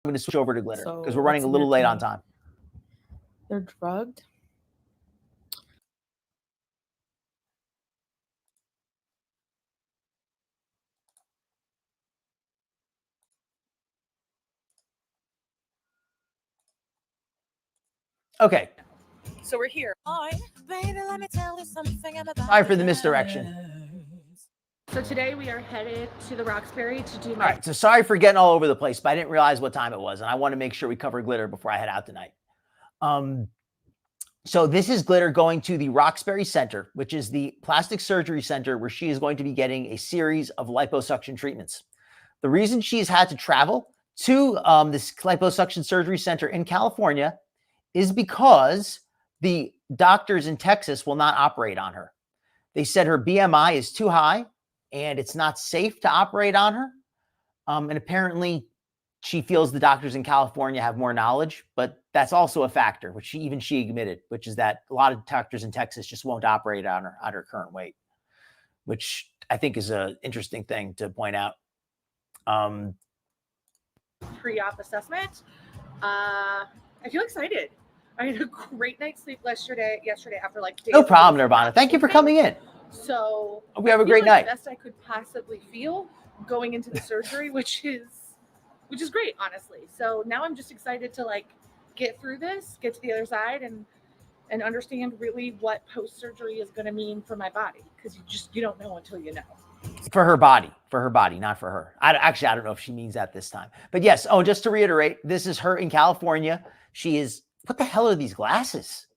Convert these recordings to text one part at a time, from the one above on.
going to switch over to glitter because So we're running a little late on time. They're drugged. Okay. So we're here. Baby, let me tell you something about Sorry for the misdirection. So today we are headed to the Roxbury to do. All right. So sorry for getting all over the place, but I didn't realize what time it was, and I want to make sure we cover glitter before I head out tonight. So this is glitter going to the Roxbury Center, which is the plastic surgery center where she is going to be getting a series of liposuction treatments. The reason she's had to travel to this liposuction surgery center in California is because the doctors in Texas will not operate on her. They said her BMI is too high and it's not safe to operate on her. And apparently she feels the doctors in California have more knowledge, but that's also a factor, which she admitted, which is that a lot of doctors in Texas just won't operate on her at her current weight, which I think is an interesting thing to point out. Pre-op assessment. I feel excited. I had a great night's sleep yesterday after like days. No problem, Nirvana. Thank you for coming in. So hope we have a great night. Best I could possibly feel going into the surgery, which is great, honestly. So now I'm just excited to like get through this, get to the other side, and understand really what post-surgery is going to mean for my body, because you don't know until you know. For her body, not for her. I don't know if she means that this time, but yes. Oh, just to reiterate, this is her in California. She is. What the hell are these glasses?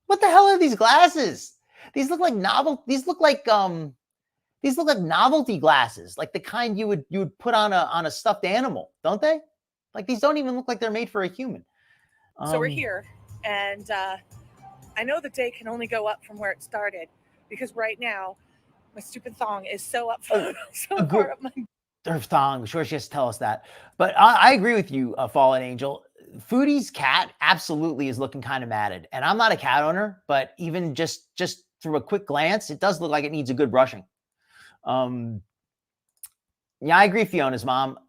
What the hell are these glasses? These look like These look like novelty glasses, like the kind you would put on a stuffed animal, don't they? Like these don't even look like they're made for a human. So we're here, and I know the day can only go up from where it started, because right now my stupid thong is so up so far up my. Her thong. Sure, she has to tell us that. But I agree with you, Fallen Angel. Foodie's cat absolutely is looking kind of matted, and I'm not a cat owner, but even just through a quick glance, it does look like it needs a good brushing. Yeah, I agree, Fiona's mom.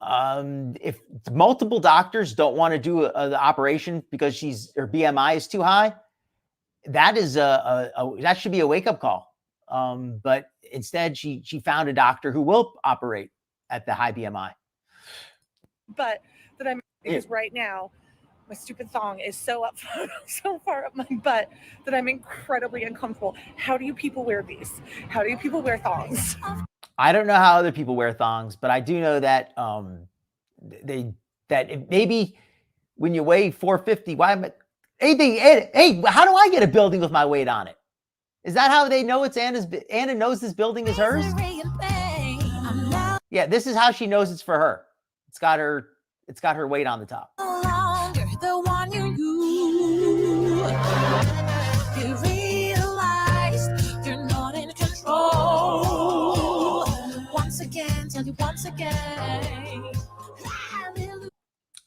If multiple doctors don't want to do the operation because her BMI is too high, that is that should be a wake up call. But instead, she found a doctor who will operate at the high BMI. But because right now my stupid thong is so far up my butt that I'm incredibly uncomfortable. How do you people wear these? How do you people wear thongs? I don't know how other people wear thongs, but I do know that maybe when you weigh 450, hey, how do I get a building with my weight on it? Is that how they know it's Anna's? Anna knows this building is hers? Yeah, this is how she knows it's for her. It's got her weight on the top. The one you realized you're not in control. Once again, tell you once again.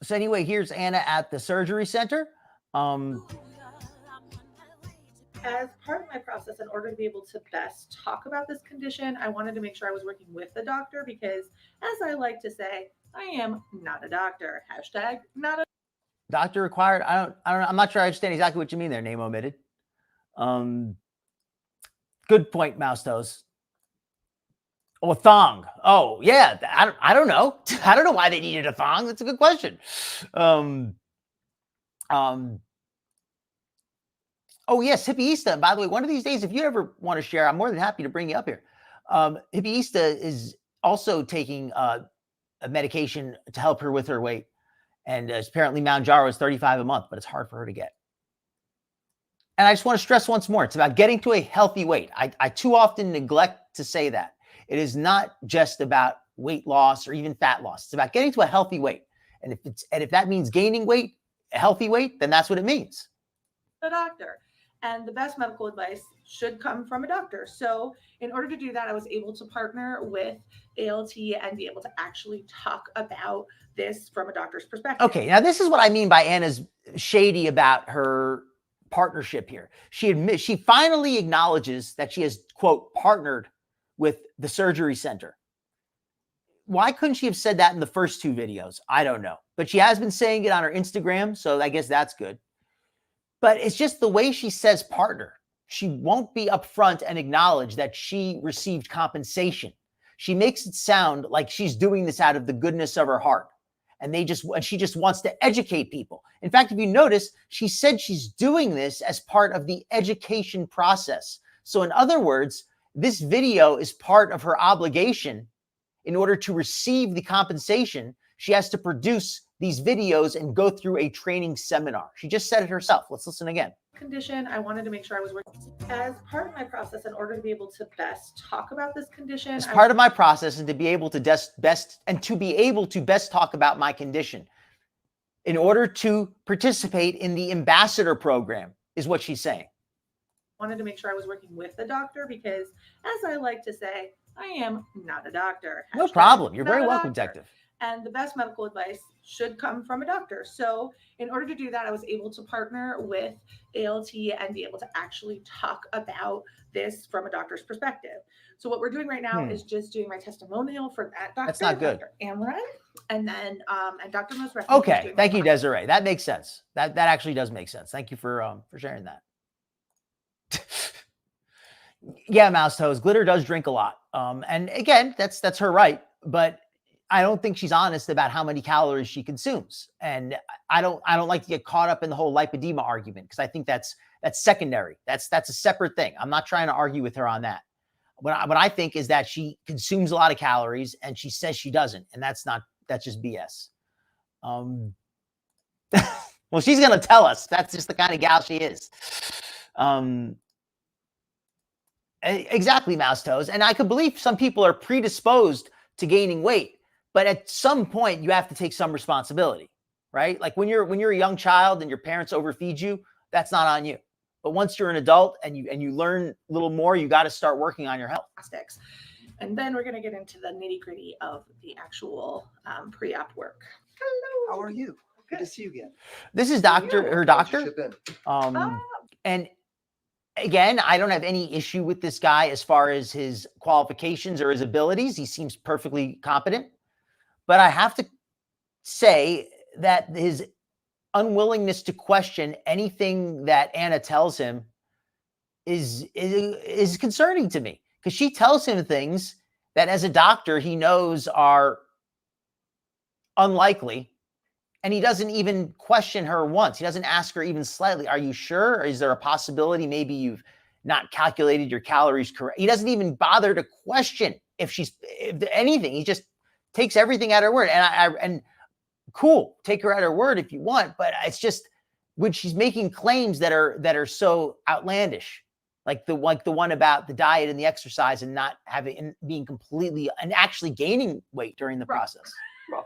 So anyway, here's Anna at the surgery center. As part of my process, in order to be able to best talk about this condition, I wanted to make sure I was working with the doctor because, as I like to say, I am not a doctor. Hashtag not a doctor required. I don't know. I'm not sure I understand exactly what you mean there. Name omitted. Good point, Mouse Toes. Oh, a thong. Oh, yeah. I don't know. I don't know why they needed a thong. That's a good question. Oh, yes, Hippieista. And by the way, one of these days, if you ever want to share, I'm more than happy to bring you up here. Hippieista is also taking a medication to help her with her weight. And apparently Mounjaro is $35 a month, but it's hard for her to get. And I just want to stress once more, it's about getting to a healthy weight. I too often neglect to say that. It is not just about weight loss or even fat loss. It's about getting to a healthy weight. And if that means gaining weight, a healthy weight, then that's what it means. The doctor. And the best medical advice should come from a doctor. So in order to do that, I was able to partner with ALT and be able to actually talk about this from a doctor's perspective. Okay, now this is what I mean by Anna's shady about her partnership here. She finally acknowledges that she has, quote, partnered with the surgery center. why couldn't she have said that in the first 2 videos? I don't know. But she has been saying it on her Instagram, so I guess that's good. But it's just the way she says partner. She won't be upfront and acknowledge that she received compensation. She makes it sound like she's doing this out of the goodness of her heart. And she just wants to educate people. In fact, if you notice, she said she's doing this as part of the education process. So in other words, this video is part of her obligation. In order to receive the compensation, she has to produce these videos and go through a training seminar. She just said it herself. Let's listen again. Condition, I wanted to make sure I was working as part of my process in order to be able to best talk about this condition. As part of my process and to be able to best talk about my condition in order to participate in the ambassador program is what she's saying. Wanted to make sure I was working with the doctor because, as I like to say, I am not a doctor. No problem. You're Not very a welcome, doctor. detective. And the best medical advice should come from a doctor. So in order to do that, I was able to partner with ALT and be able to actually talk about this from a doctor's perspective. So what we're doing right now is just doing my testimonial for that doctor. That's not good. Dr. Amron, and then and Dr. Most Okay, thank you, Desiree. That makes sense. That actually does make sense. Thank you for sharing that. Yeah, Mouse Toes. Glitter does drink a lot. And again, that's her right. But I don't think she's honest about how many calories she consumes. And I don't like to get caught up in the whole lipedema argument because I think that's secondary. That's a separate thing. I'm not trying to argue with her on that. What I think is that she consumes a lot of calories and she says she doesn't. And that's just BS. Well, she's going to tell us. That's just the kind of gal she is. Exactly, Mouse Toes. And I could believe some people are predisposed to gaining weight, but at some point you have to take some responsibility, right? Like when you're a young child and your parents overfeed you, that's not on you. But once you're an adult and you learn a little more, you got to start working on your health. And then we're going to get into the nitty-gritty of the actual pre-op work. Hello. How are you? Good to see you again. This is her doctor. And again, I don't have any issue with this guy as far as his qualifications or his abilities. He seems perfectly competent. But I have to say that his unwillingness to question anything that Anna tells him is concerning to me, because she tells him things that as a doctor he knows are unlikely. And he doesn't even question her once. He doesn't ask her even slightly, are you sure? Or is there a possibility maybe you've not calculated your calories correct? He doesn't even bother to question if anything. He just takes everything at her word. And cool, take her at her word if you want. But it's just when she's making claims that are so outlandish, like the one about the diet and the exercise and not being completely and actually gaining weight during the process.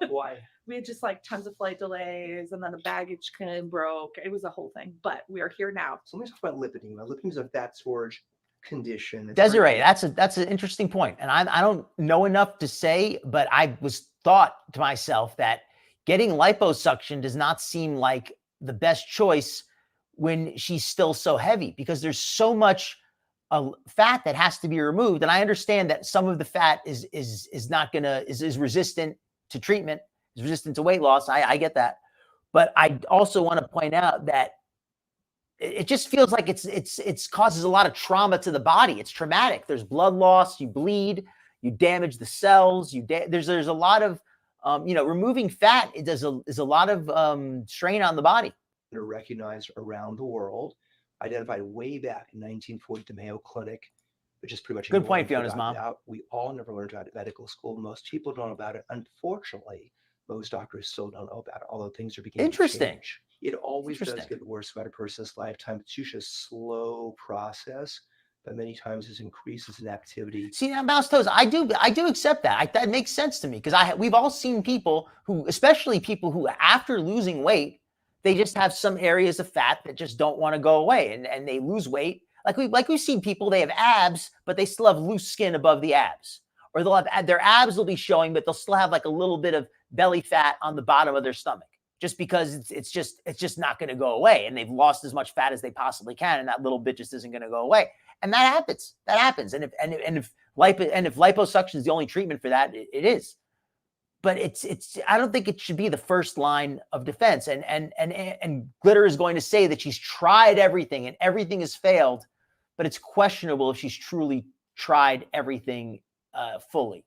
Why? We had just like tons of flight delays, and then the baggage broke. It was a whole thing, but we are here now. So let me talk about lipedema. Lipedema is a fat storage condition. Desiree, that's an interesting point. And I don't know enough to say, but I was thought to myself that getting liposuction does not seem like the best choice when she's still so heavy, because there's so much fat that has to be removed. And I understand that some of the fat is resistant to treatment, is resistant to weight loss. I get that. But I also want to point out that it just feels like it's causes a lot of trauma to the body. It's traumatic. There's blood loss, you bleed, you damage the cells, there's a lot of removing fat. It is a lot of strain on the body. They're recognized around the world, identified way back in 1940 at the Mayo Clinic, which is pretty much good point, Fiona's mom. We all never learned about it in medical school. Most people don't know about it. Unfortunately, most doctors still don't know about it, although things are beginning to change. It always does get worse throughout a person's lifetime. It's usually a slow process, but many times it increases in activity. See, now, Mouse Toes, I do accept that. That makes sense to me, because we've all seen people especially people who after losing weight, they just have some areas of fat that just don't want to go away, and they lose weight. Like we've seen people, they have abs, but they still have loose skin above the abs, or their abs will be showing, but they'll still have like a little bit of belly fat on the bottom of their stomach, just because it's just not going to go away, and they've lost as much fat as they possibly can, and that little bit just isn't going to go away, and that happens. And if liposuction is the only treatment for that, it is. but it's I don't think it should be the first line of defense. And Glitter is going to say that she's tried everything and everything has failed, but it's questionable if she's truly tried everything fully.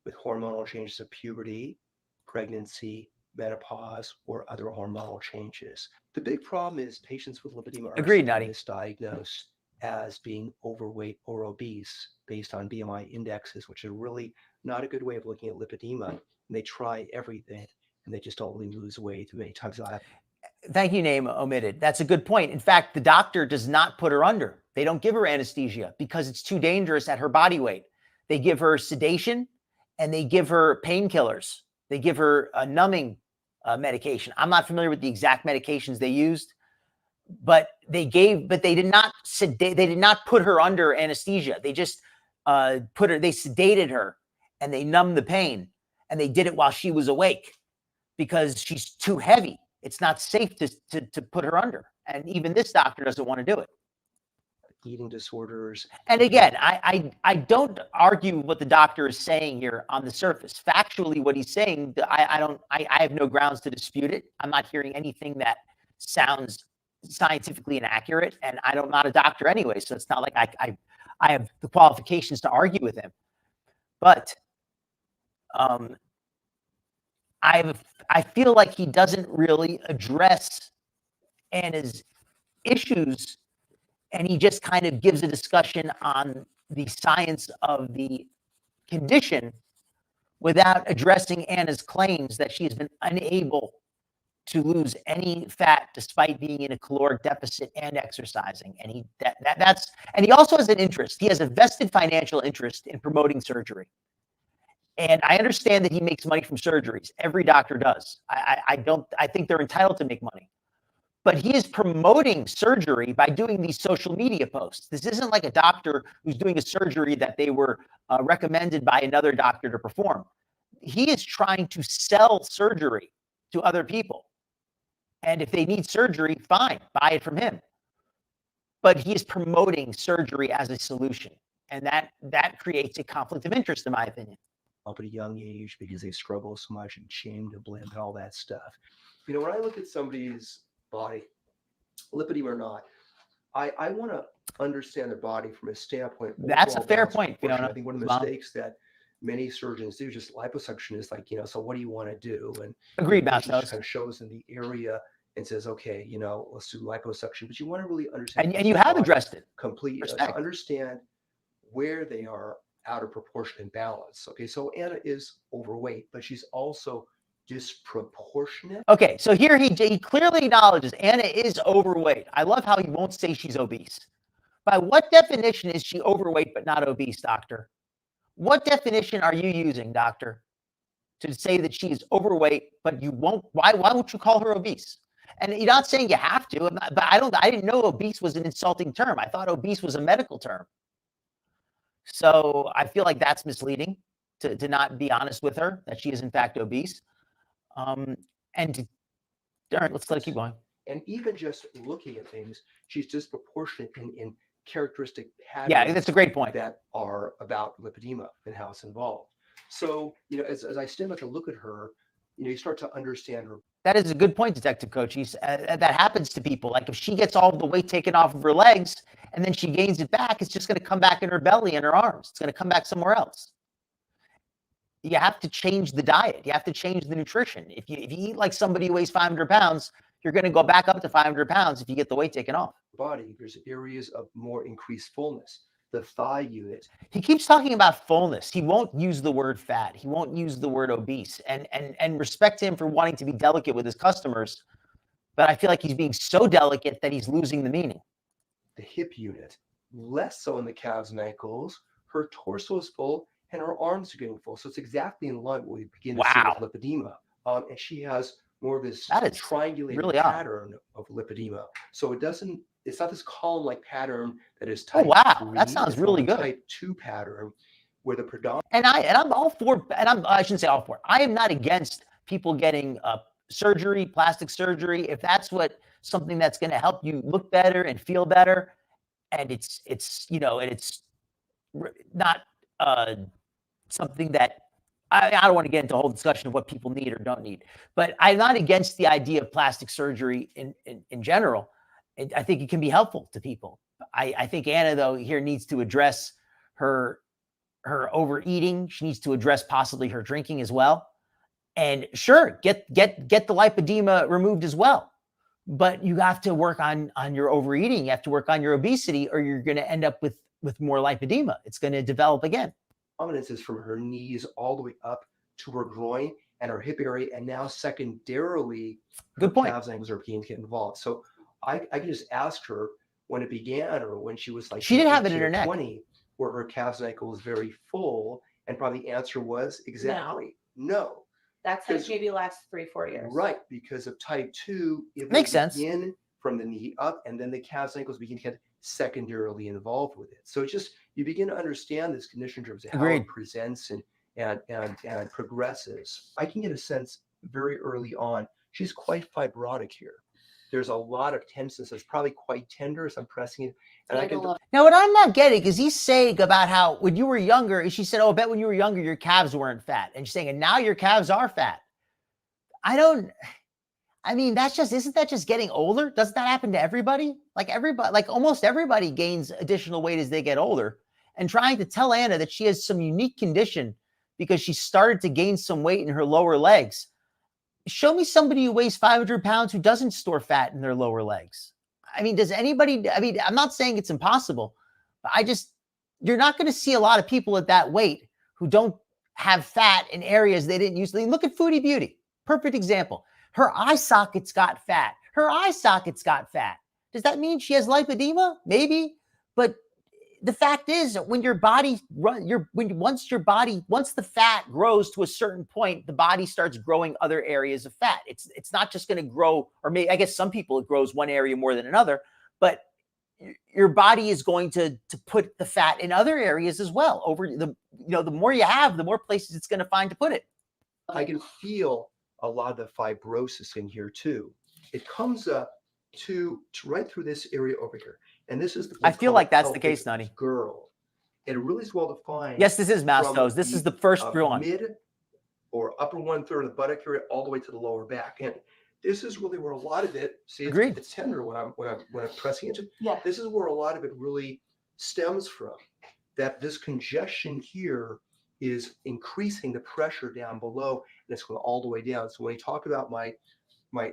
With hormonal changes of puberty, pregnancy, menopause, or other hormonal changes. The big problem is patients with lipedema are misdiagnosed as being overweight or obese based on BMI indexes, which is really not a good way of looking at lipedema. And they try everything and they just don't really lose weight many times. Thank you, name omitted. That's a good point. In fact, the doctor does not put her under. They don't give her anesthesia because it's too dangerous at her body weight. They give her sedation and they give her painkillers. They give her a numbing medication. I'm not familiar with the exact medications they used, but they did not sedate. They did not put her under anesthesia. They just they sedated her and they numbed the pain, and they did it while she was awake because she's too heavy. It's not safe to put her under. And even this doctor doesn't want to do it. Eating disorders. And again, I don't argue what the doctor is saying here on the surface. Factually, what he's saying, I have no grounds to dispute it. I'm not hearing anything that sounds scientifically inaccurate, and I'm not a doctor anyway, so it's not like I have the qualifications to argue with him. But I feel like he doesn't really address Anna's issues, and he just kind of gives a discussion on the science of the condition without addressing Anna's claims that she has been unable to lose any fat despite being in a caloric deficit and exercising. And he also has an interest. He has a vested financial interest in promoting surgery. And I understand that he makes money from surgeries. Every doctor does. I think they're entitled to make money. But he is promoting surgery by doing these social media posts. This isn't like a doctor who's doing a surgery that they were recommended by another doctor to perform. He is trying to sell surgery to other people. And if they need surgery, fine, buy it from him. But he is promoting surgery as a solution. And that creates a conflict of interest, in my opinion. Up at a young age because they struggle so much and shame to blame and all that stuff. You know, when I look at somebody's body, lipedema or not, I want to understand their body from a standpoint. That's a fair point, Fiona. I think one of the mistakes that many surgeons do, just liposuction, is like, so what do you want to do? And agreed, Matt. Kind of shows in the area and says, okay, let's do liposuction. But you want to really understand. And you have addressed it completely to understand where they are out of proportion and balance. Okay, so Anna is overweight, but she's also disproportionate. Okay, so here he clearly acknowledges Anna is overweight. I love how he won't say she's obese. By what definition is she overweight but not obese, doctor? What definition are you using, doctor, to say that she is overweight but you won't? Why won't you call her obese? And you're not saying you have to, but I didn't know obese was an insulting term. I thought obese was a medical term. So I feel like that's misleading to not be honest with her that she is in fact obese. All right, let's keep going. And even just looking at things, she's disproportionate in characteristic patterns. Yeah, that's a great point. That are about lipedema and how it's involved. So, as I stand back and look at her, you start to understand her. That is a good point, Detective Coach. That happens to people. Like if she gets all the weight taken off of her legs and then she gains it back, it's just going to come back in her belly and her arms. It's going to come back somewhere else. You have to change the diet. You have to change the nutrition. If you eat like somebody who weighs 500 pounds, you're going to go back up to 500 pounds if you get the weight taken off. Body, there's areas of more increased fullness. The thigh unit. He keeps talking about fullness. He won't use the word fat. He won't use the word obese. And respect him for wanting to be delicate with his customers. But I feel like he's being so delicate that he's losing the meaning. The hip unit, less so in the calves and ankles. Her torso is full and her arms are getting full. So it's exactly in line what we begin to see with lipedema. And she has more of this triangulated pattern of lipedema. So it's not this column-like pattern that is type 3. That sounds really good. Type 2 pattern where the predominant. And I'm all for, I shouldn't say all for. I am not against people getting surgery, plastic surgery, if that's something that's going to help you look better and feel better, and it's not something that I don't want to get into a whole discussion of what people need or don't need, but I'm not against the idea of plastic surgery in general. I think it can be helpful to people. I think Anna, though, here needs to address her overeating. She needs to address possibly her drinking as well. And sure, get the lipedema removed as well. But you have to work on your overeating. You have to work on your obesity, or you're going to end up with more lipedema. It's going to develop again. Prominence is from her knees all the way up to her groin and her hip area, and now secondarily, her good point. Calves and ankles are beginning to get involved. So I can just ask her when it began, or when she was like she didn't have it in her neck, 20, where her calves and ankle was very full, and probably the answer was exactly no. That's like maybe last 3-4 years. Right, because of type 2, it makes sense. Begin from the knee up, and then the calves and ankles begin to get secondarily involved with it. So it's just, you begin to understand this condition in terms of how it presents and progresses. I can get a sense very early on. She's quite fibrotic here. There's a lot of tenseness. It's probably quite tender as I'm pressing it. And I can now, what I'm not getting is he's saying about how when you were younger, she said, "Oh, I bet when you were younger, your calves weren't fat," and she's saying, "And now your calves are fat." I mean, isn't that just getting older? Doesn't that happen to everybody? Like almost everybody gains additional weight as they get older. And trying to tell Anna that she has some unique condition because she started to gain some weight in her lower legs. Show me somebody who weighs 500 pounds who doesn't store fat in their lower legs. I mean, I'm not saying it's impossible, but you're not going to see a lot of people at that weight who don't have fat in areas they didn't usually. Look at Foodie Beauty. Perfect example. Her eye sockets got fat. Does that mean she has lipedema? Maybe. But the fact is, when your body once the fat grows to a certain point, the body starts growing other areas of fat. It's not just going to grow, or maybe, I guess some people, it grows one area more than another, but your body is going to put the fat in other areas as well. Over the more you have, the more places it's going to find to put it. I can feel a lot of the fibrosis in here too. It comes up to right through this area over here. And this is I feel like that's the case, Nutty. Girl. It really is well defined. Yes, this is mouse toes. This is the first one. Mid or upper 1/3 of the buttock area all the way to the lower back. And this is really where a lot of it, see, it's tender when I'm pressing into. Yeah. This is where a lot of it really stems from. That this congestion here is increasing the pressure down below, and it's going all the way down. So when you talk about my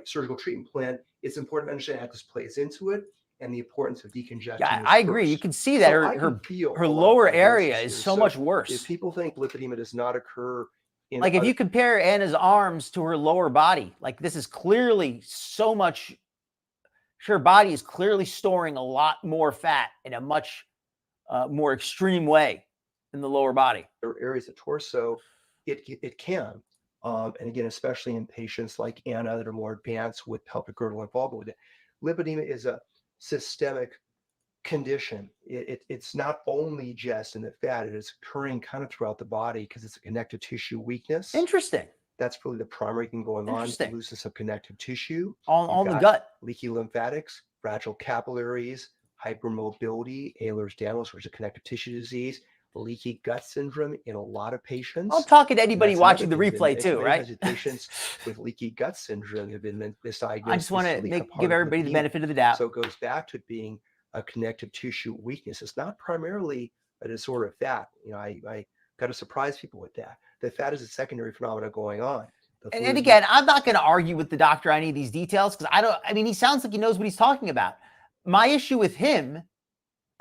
surgical treatment plan, it's important to understand how this plays into it and the importance of decongestion. Yeah, I agree. You can see that her lower area is so much worse. If people think lipedema does not occur in if you compare Anna's arms to her lower body, like this is clearly so much, her body is clearly storing a lot more fat in a much more extreme way in the lower body. There are areas of torso, it can. And again, especially in patients like Anna that are more advanced with pelvic girdle involvement with it. Lipedema is a systemic condition. It's not only just in the fat, it is occurring kind of throughout the body because it's a connective tissue weakness. Interesting. That's really the primary thing going on. Looseness of connective tissue. On the gut. Leaky lymphatics, fragile capillaries, hypermobility, Ehlers-Danlos, which is a connective tissue disease, leaky gut syndrome in a lot of patients. I'm talking to anybody watching the replay too, right? Patients with leaky gut syndrome have been misdiagnosed. I just want to give everybody the benefit of the doubt. So it goes back to it being a connective tissue weakness. It's not primarily a disorder of fat. I got to surprise people with that. The fat is a secondary phenomenon going on. And again, I'm not going to argue with the doctor on any of these details because he sounds like he knows what he's talking about. My issue with him,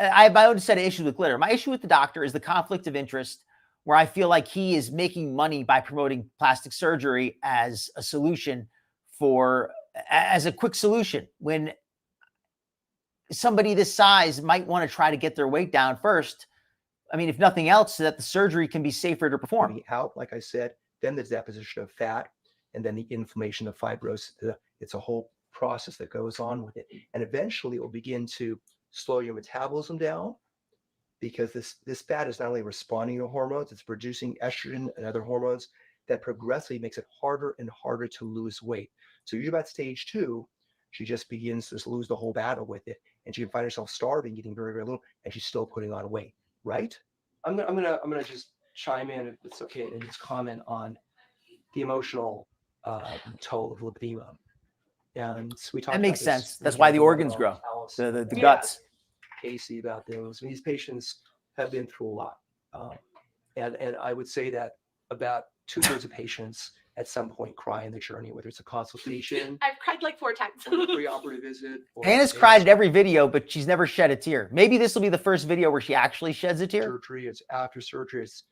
I have my own set of issues with glitter. My issue with the doctor is the conflict of interest, where I feel like he is making money by promoting plastic surgery as a solution as a quick solution, when somebody this size might want to try to get their weight down first. I mean, if nothing else, so that the surgery can be safer to perform. Out, like I said, then there's deposition of fat, and then the inflammation of fibrosis. It's a whole process that goes on with it. And eventually it will begin to slow your metabolism down, because this fat is not only responding to hormones, it's producing estrogen and other hormones that progressively makes it harder and harder to lose weight. So you're about stage 2, she just begins to lose the whole battle with it, and she can find herself starving, getting very, very little, and she's still putting on weight, right? I'm gonna just chime in if it's okay and just comment on the emotional toll of lipedema. And we talked That makes about this sense. That's why the organs grow, the guts. Casey about those. These patients have been through a lot. And I would say that about 2/3 of patients at some point cry in the journey, whether it's a consultation. I've cried like 4 times. Or a preoperative visit. Anna's cried at every video, but she's never shed a tear. Maybe this will be the first video where she actually sheds a tear. Surgery, it's after surgery, it's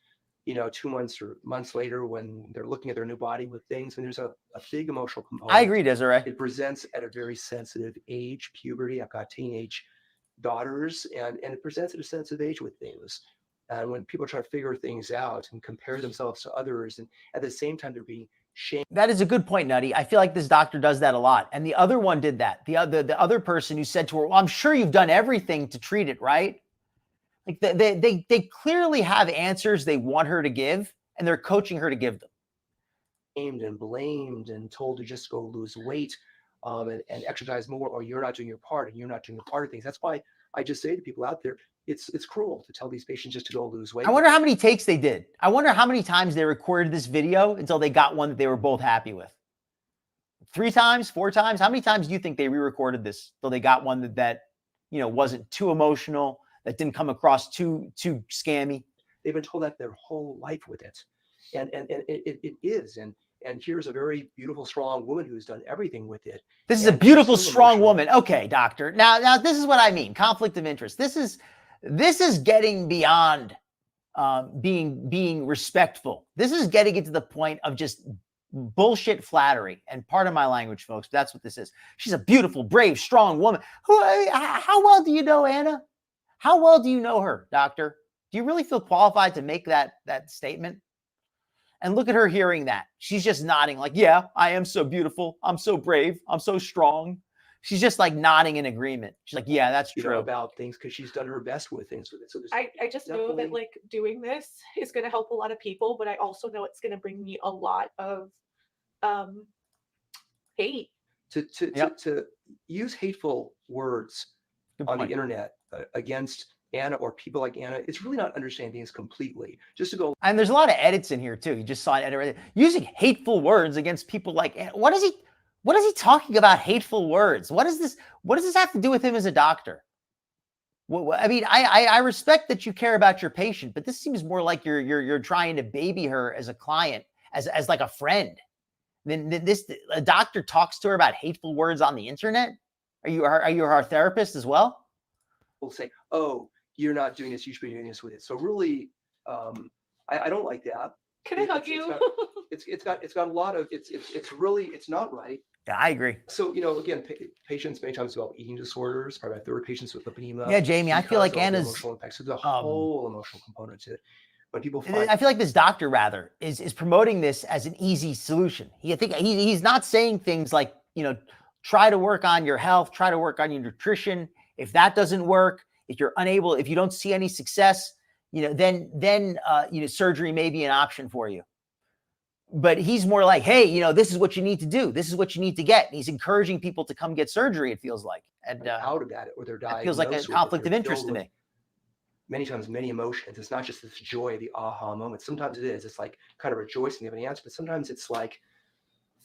2 months or months later when they're looking at their new body with things, and there's a big emotional component. I agree, Desiree. It presents at a very sensitive age, puberty. I've got teenage daughters, and it presents at a sensitive age with things. And when people try to figure things out and compare themselves to others, and at the same time they're being shamed. That is a good point, Nutty. I feel like this doctor does that a lot. And the other one did that. The other person who said to her, well, I'm sure you've done everything to treat it, right? Like they clearly have answers they want her to give, and they're coaching her to give them. Shamed and blamed and told to just go lose weight and exercise more, or you're not doing your part, and you're not doing your part of things. That's why I just say to people out there, it's cruel to tell these patients just to go lose weight. I wonder how many takes they did. I wonder how many times they recorded this video until they got one that they were both happy with. 3 times, 4 times? How many times do you think they re-recorded this till they got one that wasn't too emotional, that didn't come across too scammy? They've been told that their whole life with it. And it is. And here's a very beautiful, strong woman who's done everything with it. This is a beautiful, strong woman. Okay, doctor. Now this is what I mean. Conflict of interest. This is getting beyond being respectful. This is getting it to the point of just bullshit flattery. And part of my language, folks, that's what this is. She's a beautiful, brave, strong woman. How well do you know Anna? How well do you know her, doctor? Do you really feel qualified to make that statement? And look at her hearing that. She's just nodding like, yeah, I am so beautiful. I'm so brave. I'm so strong. She's just like nodding in agreement. She's like, yeah, that's true. About things because she's done her best with things with it. So I just know that like doing this is going to help a lot of people, but I also know it's going to bring me a lot of hate. To use hateful words on the internet against Anna or people like Anna, it's really not understanding things completely. Just to go. And there's a lot of edits in here too. You just saw an edit right there. Using hateful words against people like Anna. What is he talking about? Hateful words. What does this have to do with him as a doctor? Well, I mean, I respect that you care about your patient, but this seems more like you're trying to baby her as a client, as like a friend. Then a doctor talks to her about hateful words on the internet. Are you her therapist as well? We'll say, oh, you're not doing this. You should be doing this with it. So really, I don't like that. Can I hug you? It's got a lot of it's not right. Yeah, I agree. So again, patients many times develop eating disorders. Probably 1/3 of patients with lipedema. Yeah, Jamie, I feel like Anna's emotional impacts. So the whole emotional component to it. When people find, I feel like this doctor rather is promoting this as an easy solution. I think he's not saying things like try to work on your health, try to work on your nutrition. If that doesn't work, if you don't see any success, then surgery may be an option for you. But he's more like, hey, this is what you need to do. This is what you need to get. And he's encouraging people to come get surgery, it feels like. And out of that, or they're dying. It feels like a conflict of interest to me. Many times, many emotions. It's not just this joy, the aha moment. Sometimes it is. It's like kind of rejoicing, you have an answer. But sometimes it's like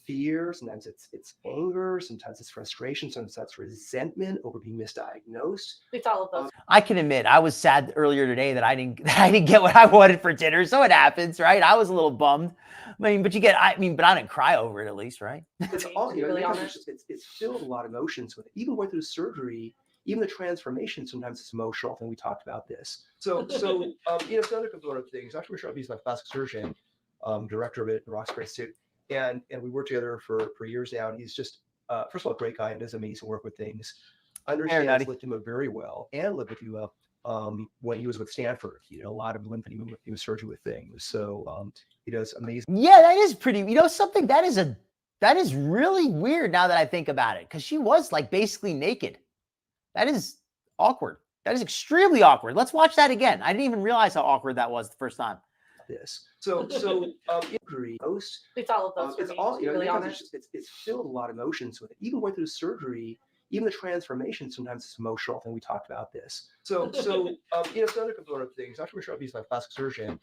fear. Sometimes it's anger. Sometimes it's frustration. Sometimes that's resentment over being misdiagnosed. It's all of those. I can admit I was sad earlier today that I didn't get what I wanted for dinner. So it happens, right? I was a little bummed. But I didn't cry over it at least, right? It's all really honest. It's filled a lot of emotions with it. Even going through surgery, even the transformation, sometimes it's emotional. And we talked about this. So it's another component of things. Dr. Bishop, he's my plastic surgeon, director of it at Roxbury Institute. And we worked together for years now. And he's just, first of all, a great guy and does amazing work with things. Understands lipedema very well and lipedema when he was with Stanford. A lot of lymphedema he was surgery with things. So he does amazing. Yeah, that is pretty. Something that is really weird now that I think about it, because she was like basically naked. That is awkward. That is extremely awkward. Let's watch that again. I didn't even realize how awkward that was the first time. This. So injury, most. It's all of those. It's all, really honest. It's filled a lot of emotions with it. Even going through surgery, even the transformation, sometimes it's emotional. And we talked about this. So it's another component of things. Dr. Bishop, he's my plastic surgeon,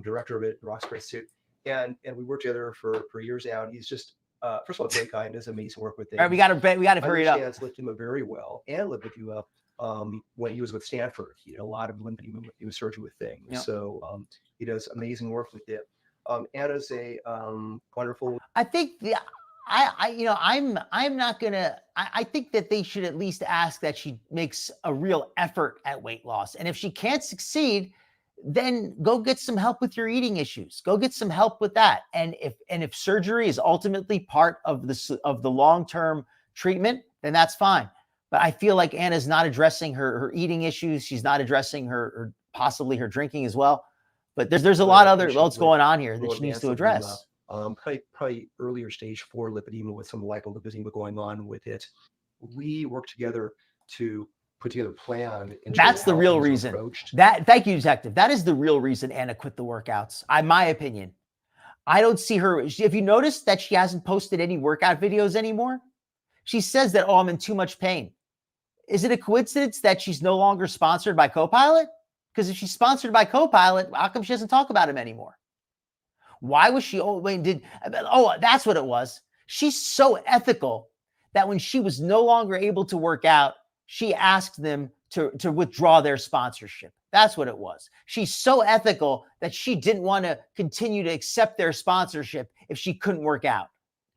director of it, Roxbury suit. And we worked together for years now. And he's just, first of all, a great guy and does amazing work with things. All right, we got to hurry it up. Understands lipedema very well and lipedema when he was with Stanford. He did a lot of lipedema surgery with things. Yep. So he does amazing work with it. Anna's a wonderful. I think I'm not gonna. I think that they should at least ask that she makes a real effort at weight loss, and if she can't succeed, then go get some help with your eating issues. Go get some help with that. And if surgery is ultimately part of the long-term treatment, then that's fine. But I feel like Anna's not addressing her eating issues. She's not addressing her possibly her drinking as well. But there's a lot of other what's going on here that she needs to address. Probably earlier stage 4 lipedema with some lipolipidemia going on with it. We work together to put together a plan. That's the real reason. Thank you, Detective. That is the real reason Anna quit the workouts. My opinion. I don't see her. If you notice that she hasn't posted any workout videos anymore, she says that, oh, I'm in too much pain. Is it a coincidence that she's no longer sponsored by Copilot? Because if she's sponsored by Copilot, how come she doesn't talk about him anymore? Why was she? That's what it was. She's so ethical that when she was no longer able to work out, she asked them to withdraw their sponsorship. That's what it was. She's so ethical that she didn't want to continue to accept their sponsorship if she couldn't work out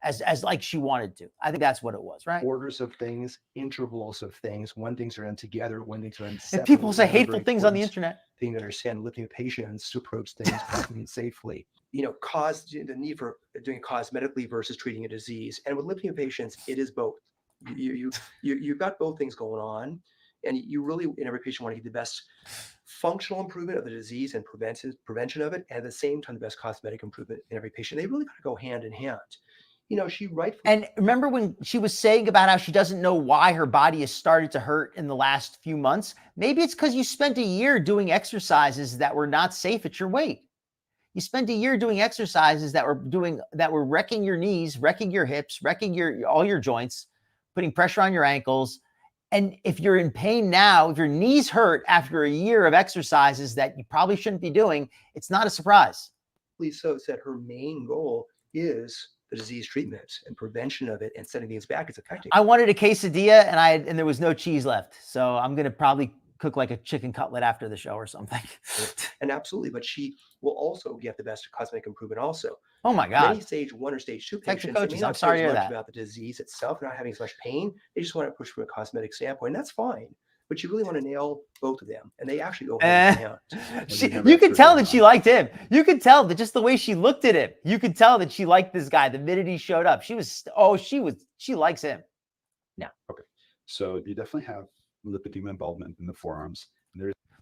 as like she wanted to. I think that's what it was, right? Orders of things, intervals of things, when things are done together, when things are done And separately. people say hateful things on the internet. Thing to understand lifting patients to approach things properly and safely. The need for doing it cosmetically versus treating a disease. And with lifting patients, it is both. You've got both things going on, and you really, in every patient, want to get the best functional improvement of the disease and prevention of it, and at the same time, the best cosmetic improvement in every patient. They really got to go hand in hand. She rightfully. And remember when she was saying about how she doesn't know why her body has started to hurt in the last few months? Maybe it's because you spent a year doing exercises that were not safe at your weight. You spent a year doing exercises that were wrecking your knees, wrecking your hips, wrecking all your joints, putting pressure on your ankles. And if you're in pain now, if your knees hurt after a year of exercises that you probably shouldn't be doing, it's not a surprise. So said her main goal is the disease treatment and prevention of it and setting things back. It's effective. I wanted a quesadilla and there was no cheese left. So I'm going to probably cook like a chicken cutlet after the show or something. And absolutely, but she will also get the best cosmetic improvement also. Oh my God. Many stage 1 or stage 2 patients, coaches, I'm sorry to hear that. About the disease itself, not having as much pain. They just want to push from a cosmetic standpoint, and that's fine. But you really want to nail both of them, and they actually go hand in hand. You could tell that she liked him. You could tell that just the way she looked at him. You could tell that she liked this guy the minute he showed up. She likes him. Yeah. Okay. So you definitely have lipedema involvement in the forearms.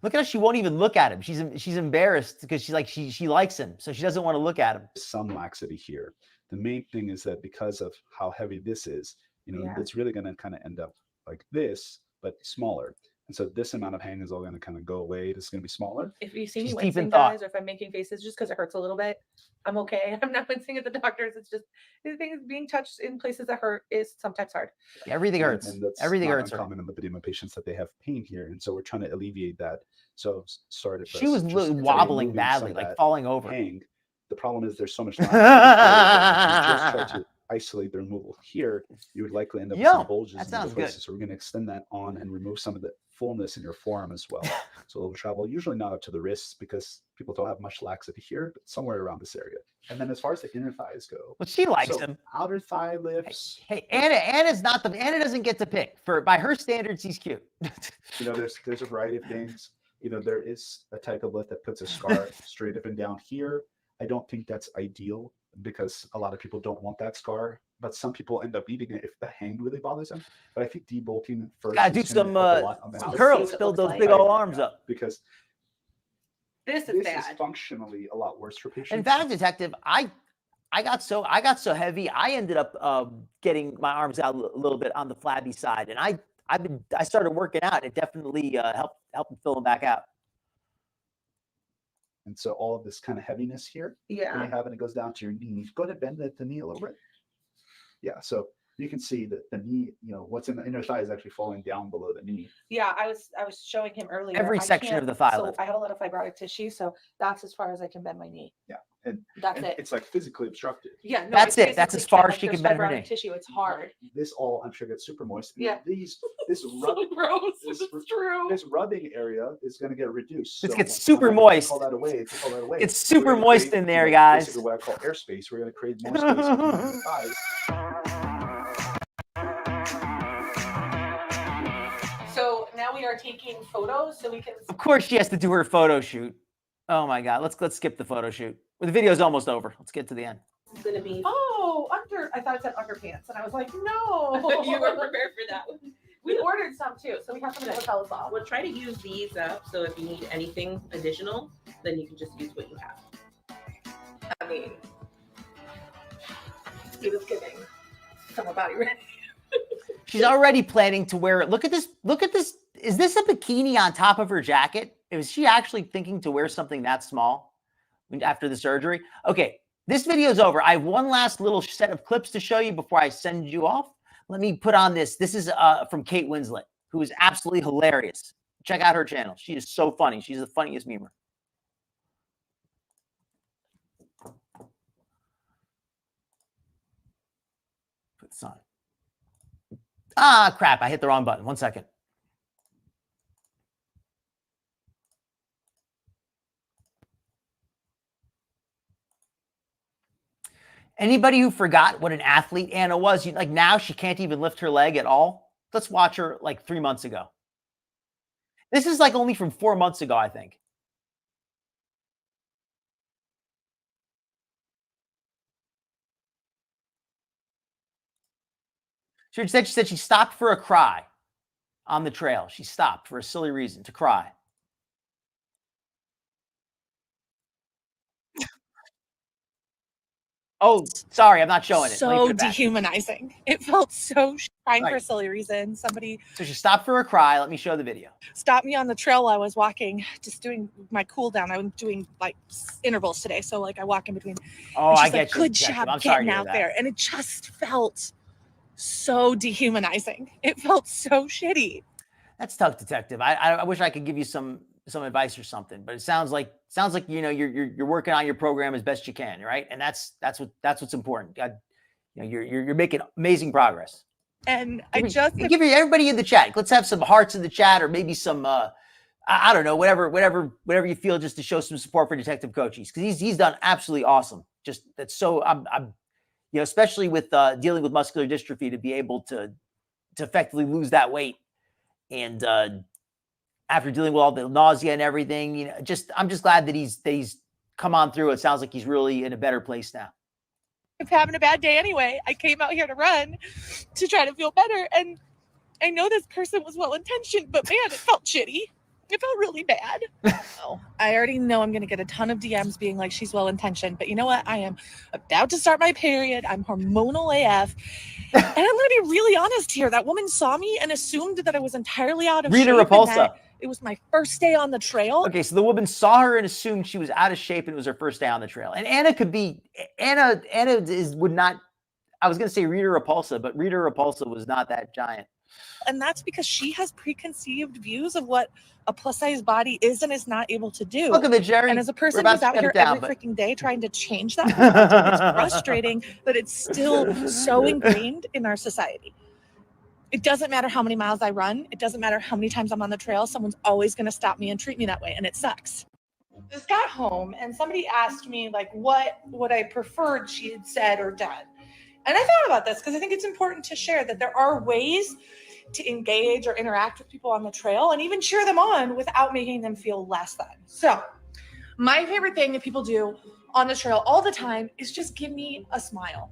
Look at how she won't even look at him. She's embarrassed because she likes him, so she doesn't want to look at him. Some laxity here. The main thing is that because of how heavy this is, it's really going to kind of end up like this, but smaller. And so this amount of hang is all going to kind of go away. It's going to be smaller. If you see me wincing, guys, or if I'm making faces just because it hurts a little bit, I'm okay. I'm not wincing at the doctors. It's just the thing is being touched in places that hurt is sometimes hard. Everything hurts. And that's everything not hurts. Common in lipedema patients that they have pain here, and so we're trying to alleviate that. So sorry to. She was wobbling badly, like falling over. Hang. The problem is there's so much. You just try to isolate the removal here. You would likely end up with some bulges. That sounds good. So we're going to extend that on and remove some of the fullness in your forearm as well. So it'll travel usually not up to the wrists because people don't have much laxity here, but somewhere around this area. And then as far as the inner thighs go, well, she likes him. Outer thigh lifts. Hey, Anna doesn't get to pick. By her standards, he's cute. There's a variety of things. There is a type of lift that puts a scar straight up and down here. I don't think that's ideal because a lot of people don't want that scar, but some people end up eating it if the hang really bothers them. But I think debolting first. Gotta do some curls, build those big old arms up. Because this is functionally a lot worse for patients. In fact, Detective, I got so heavy, I ended up getting my arms out a little bit on the flabby side, and I started working out. It definitely helped fill them back out. And so all of this kind of heaviness here, when you have it, it goes down to your knee. Go ahead, bend the knee a little bit. Yeah, so you can see that the knee, what's in the inner thigh is actually falling down below the knee. Yeah, I was showing him earlier. Every section of the thigh So lift. I have a lot of fibrotic tissue, so that's as far as I can bend my knee. Yeah, and that's it. It's like physically obstructed. Yeah, no, that's it. That's as far as she can bend her knee. Tissue, it's hard. This all, I'm sure, gets super moist. Yeah. This So gross. It's true. This rubbing area is going to get reduced. It gets super moist. Call that away. Call that away. It's super moist in there, guys. Basically, what I call airspace. We're going to create more space between the thighs. So now we are taking photos, so we can. Of course, she has to do her photo shoot. Oh my God, let's skip the photo shoot. Well, the video's almost over. Let's get to the end. It's gonna be. Oh, I thought it said underpants, and I was like, no. You were prepared for that one. We ordered some too, so we have some to tell us all. We'll try to use these up, so if you need anything additional, then you can just use what you have. I mean, he was giving summer body ready. She's already planning to wear it. Look at this. Look at this. Is this a bikini on top of her jacket? Is she actually thinking to wear something that small after the surgery? Okay, this video is over. I have one last little set of clips to show you before I send you off. Let me put on this. This is from Kate Winslet, who is absolutely hilarious. Check out her channel. She is so funny. She's the funniest memer. Put this on. Ah, crap. I hit the wrong button. 1 second. Anybody who forgot what an athlete Anna was, like now she can't even lift her leg at all. Let's watch her like 3 months ago. This is like only from 4 months ago, I think. She said she stopped for a cry on the trail. She stopped for a silly reason, to cry. Oh, sorry, I'm not showing it. So dehumanizing. It felt so crying for a silly reason. Somebody. So she stopped for a cry. Let me show the video. Stopped me on the trail while I was walking, just doing my cool down. I was doing like intervals today, so like I walk in between. Oh, I get like, you. Good job getting out there, and it just felt so dehumanizing. It felt so shitty. That's tough, detective. I wish I could give you some advice or something, but it sounds like you're working on your program as best you can, right? And that's what's important. You're making amazing progress. And give everybody in the chat. Let's have some hearts in the chat, or maybe some I don't know, whatever you feel, just to show some support for Detective Cochise, because he's done absolutely awesome. Just that's so I'm especially with dealing with muscular dystrophy, to be able to effectively lose that weight, and after dealing with all the nausea and everything, I'm just glad that he's come on through. It sounds like he's really in a better place now. I'm having a bad day anyway. I came out here to run to try to feel better, and I know this person was well-intentioned, but man, it felt shitty. It felt really bad. I already know I'm going to get a ton of DMs being like, she's well-intentioned, but you know what? I am about to start my period. I'm hormonal AF. And I'm going to be really honest here. That woman saw me and assumed that I was entirely out of shape. Rita Repulsa. It was my first day on the trail. Okay, so the woman saw her and assumed she was out of shape, and it was her first day on the trail. And Anna would not, I was going to say Rita Repulsa, but Rita Repulsa was not that giant. And that's because she has preconceived views of what a plus-size body is and is not able to do. Look at it, Jerry. And as a person who's out here every freaking day trying to change that, it's frustrating that it's still so ingrained in our society. It doesn't matter how many miles I run. It doesn't matter how many times I'm on the trail. Someone's always going to stop me and treat me that way, and it sucks. Just got home, and somebody asked me like what I preferred she had said or done. And I thought about this because I think it's important to share that there are ways to engage or interact with people on the trail and even cheer them on without making them feel less than. So my favorite thing that people do on the trail all the time is just give me a smile.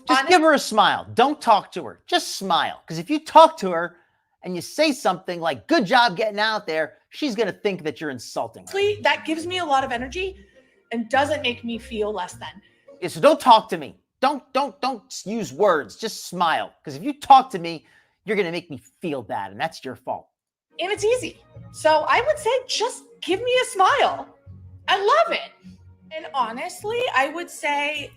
Just give her a smile. Don't talk to her. Just smile. Because if you talk to her and you say something like, good job getting out there, she's going to think that you're insulting her. That gives me a lot of energy and doesn't make me feel less than. Yeah, so don't talk to me. Don't use words. Just smile. Because if you talk to me, you're going to make me feel bad, and that's your fault. And it's easy. So I would say just give me a smile. I love it. And honestly, I would say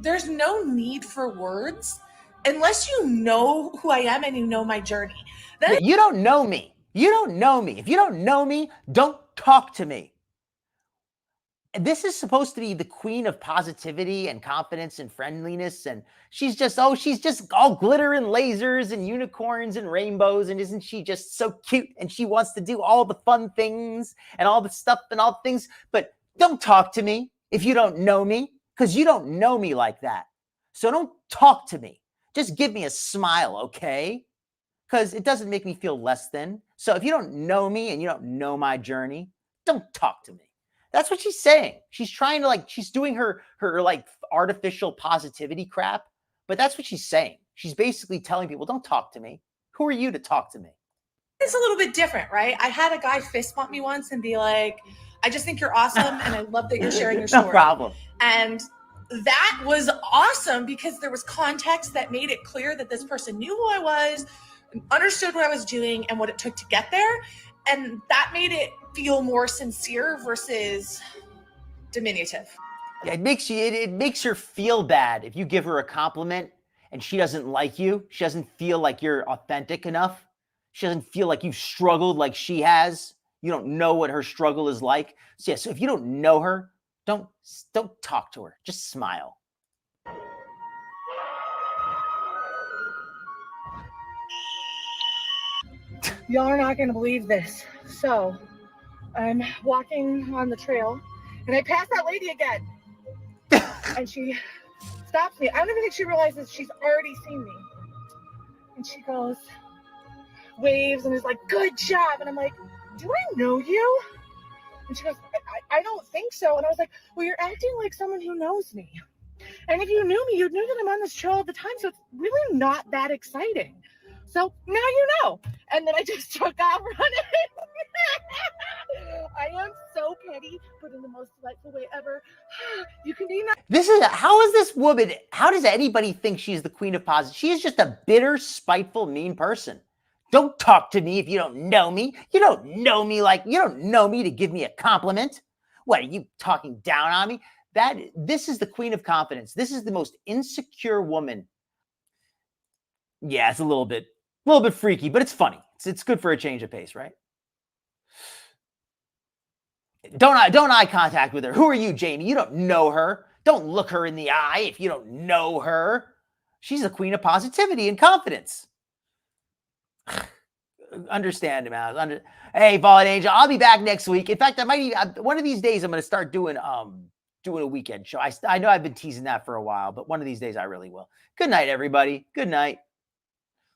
there's no need for words unless you know who I am and you know my journey. Then You don't know me. You don't know me. If you don't know me, don't talk to me. This is supposed to be the queen of positivity and confidence and friendliness. And she's just all glitter and lasers and unicorns and rainbows. And isn't she just so cute? And she wants to do all the fun things and all the stuff and all the things. But don't talk to me if you don't know me, because you don't know me like that. So don't talk to me. Just give me a smile, okay? Because it doesn't make me feel less than. So if you don't know me and you don't know my journey, don't talk to me. That's what she's saying. She's trying to she's doing her like artificial positivity crap, but that's what she's saying. She's basically telling people, don't talk to me. Who are you to talk to me? it's a little bit different, right? I had a guy fist bump me once and be like, I just think you're awesome and I love that you're sharing your story. No problem. And that was awesome because there was context that made it clear that this person knew who I was, understood what I was doing and what it took to get there. And that made it feel more sincere versus diminutive. Yeah, it makes her feel bad if you give her a compliment and she doesn't like you. She doesn't feel like you're authentic enough. She doesn't feel like you've struggled like she has. You don't know what her struggle is like. So yeah, so if you don't know her, don't talk to her. Just smile. Y'all are not going to believe this. So I'm walking on the trail and I pass that lady again. And she stops me. I don't even think she realizes she's already seen me. And she goes, waves and is like, good job. And I'm like, do I know you? And she goes, I don't think so. And I was like, well, you're acting like someone who knows me. And if you knew me, you'd know that I'm on this trail all the time. So it's really not that exciting. So now you know. And then I just took off running. I am so petty, but in the most delightful way ever. You can be nice. How is this woman, how does anybody think she's the queen of positive? She is just a bitter, spiteful, mean person. Don't talk to me if you don't know me. You don't know me you don't know me to give me a compliment. What, are you talking down on me? This is the queen of confidence. This is the most insecure woman. Yeah, it's a little bit freaky, but it's funny. It's good for a change of pace, right? Don't eye contact with her. Who are you, Jamie? You don't know her. Don't look her in the eye if you don't know her. She's the queen of positivity and confidence. Understand him, Alex. Hey, Fallen Angel, I'll be back next week. In fact, I might even, one of these days I'm going to start doing a weekend show. I know I've been teasing that for a while, but one of these days I really will. Good night, everybody. Good night.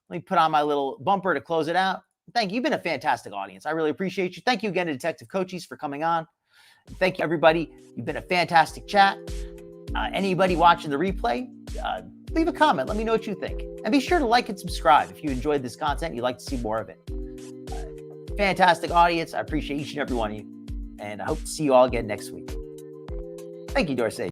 Let me put on my little bumper to close it out. Thank you. You've been a fantastic audience. I really appreciate you. Thank you again to Detective Coaches for coming on. Thank you, everybody. You've been a fantastic chat. Anybody watching the replay, leave a comment. Let me know what you think. And be sure to like and subscribe if you enjoyed this content. You'd like to see more of it. Fantastic audience. I appreciate each and every one of you. And I hope to see you all again next week. Thank you, Dorsey.